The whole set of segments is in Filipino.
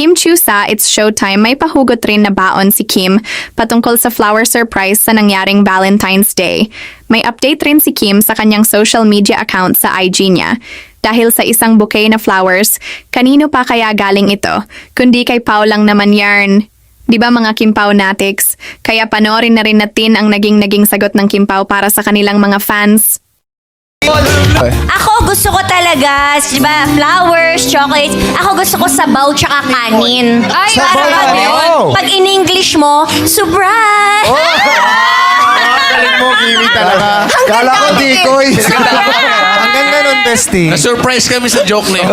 Kim Chiu sa It's Showtime, may pahugot rin na baon si Kim patungkol sa flower surprise sa nangyaring Valentine's Day. May update rin si Kim sa kanyang social media account sa IG niya. Dahil sa isang bouquet na flowers, kanino pa kaya galing ito? Kundi kay Pao lang naman yarn. Di ba mga Kim Pao natics? Kaya panoorin na rin natin ang naging sagot ng Kim Pao para sa kanilang mga fans. Ako gusto ko talaga, di ba, flowers, chocolates. Ako gusto ko sabaw tsaka kanin. Ay, Sabaw, para ano? pag in-English mo, surprise! Galing mo, Kimi talaga. Kala ko decoy. Hanggang ganun, bestie. Na-surprise kami sa joke na yun.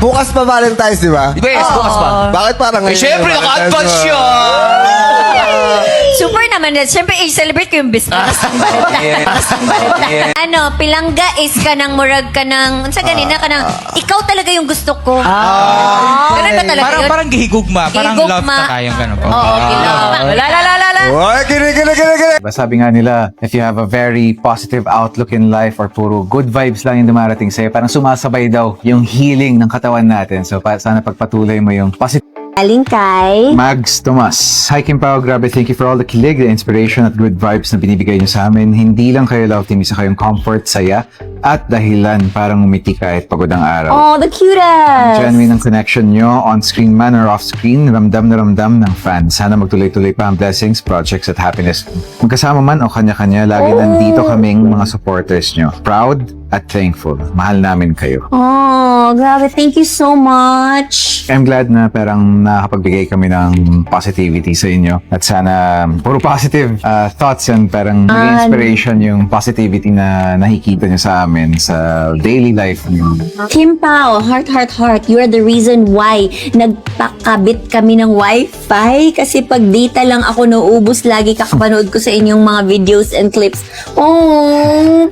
Bukas pa Valentine's, di ba? Yes, bukas pa. Bakit parang ngayon? Siyempre, naka-advance siya! Super naman. Siyempre, i-celebrate ko yung business. Ano, pilangga is ka ng murag ka ng, sa ganina ka ng, ikaw talaga yung gusto ko. Ganun ba talaga yun? Parang gihigugma. Parang love Gihigugma. ka kayong gano'n po. Oo, love. La. Uy, kini. Sabi nga nila, if you have a very positive outlook in life or puro good vibes lang yung dumarating sa'yo, parang sumasabay daw yung healing ng katawan natin. So sana pagpatuloy mo yung positive. Aling kay? Mags Tomas. Hi Kim Pao, grabe, thank you for all the kilig, the inspiration at good vibes na binibigay niyo sa amin. Hindi lang kayo love team, isa kayong comfort, saya, at dahilan parang umiti kahit pagod ang araw. Oh, the cutest! Genuine ang connection nyo, on-screen man or off-screen, ramdam na ramdam ng fans. Sana magtuloy-tuloy pa ang blessings, projects at happiness. Magkasama man o kanya-kanya, lagi nandito kaming mga supporters nyo. Proud at thankful. Mahal namin kayo. Oh, grabe. Thank you so much. I'm glad na parang nakakapagbigay kami ng positivity sa inyo. At sana puro positive thoughts yan. Parang naging inspiration yung positivity na nakikita nyo sa amin sa daily life nyo. Kim Pao, heart. You are the reason why nagpakabit kami ng wifi. Kasi pag data lang ako nauubos lagi kakapanood ko sa inyong mga videos and clips. Oh,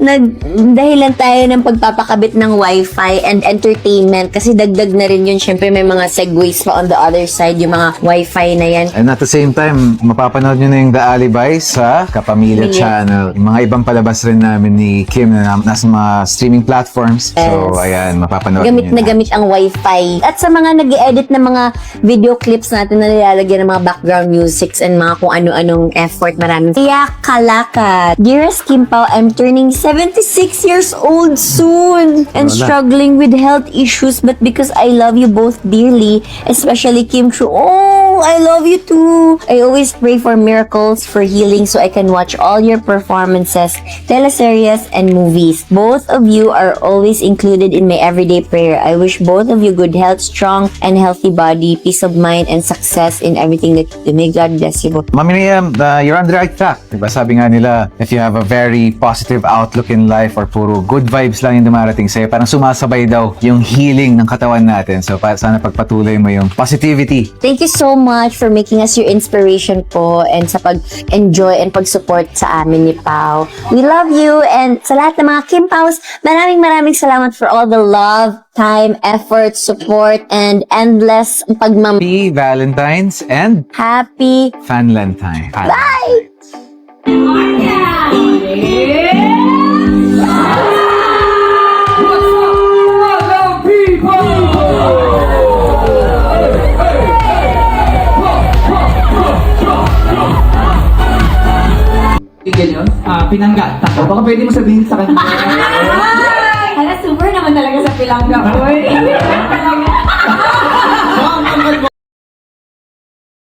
dahilan tayo ng pagpapakabit ng wifi and entertainment. Kasi dagdag na rin yun. Siyempre may mga segues pa on the other side, yung mga wifi na yan. And at the same time, mapapanood nyo na yung The Alibi sa Kapamilya Channel. Yung mga ibang palabas rin namin ni Kim na nasa mga streaming platforms. So, ayan, mapapanood Gamit nyo na gamit ang wifi. At sa mga nag-edit ng mga video clips natin na nilalagyan ng mga background musics and mga kung ano-anong effort, maraming kaya kalaka. Dearest Kim Pao, I'm turning 76 years old soon and struggling with health issues, but because I love you both dearly, especially Kim Chiu. Oh, I love you too. I always pray for miracles, for healing, so I can watch all your performances, teleseries, and movies. Both of you are always included in my everyday prayer. I wish both of you good health, strong and healthy body, peace of mind, and success in everything that you do. May God bless you both. Mami Liam, you're on the right track. Diba? Sabi nga nila, if you have a very positive outlook in life or puro good vibes lang yung dumarating sa'yo, parang sumasabay daw yung healing ng katawan natin. So sana pagpatuloy mo yung positivity. Thank you so much for making us your inspiration po and sa pag-enjoy and pag-support sa amin ni Pao. We love you, and sa lahat ng mga Kim Paos, maraming salamat for all the love, time, effort, support, and endless Happy Valentine's and Happy Fanlentine. Bye! Ganyan, pinangga. Baka pwede mo sabihin sa kanya. Hala, super naman talaga sa pilangga ko.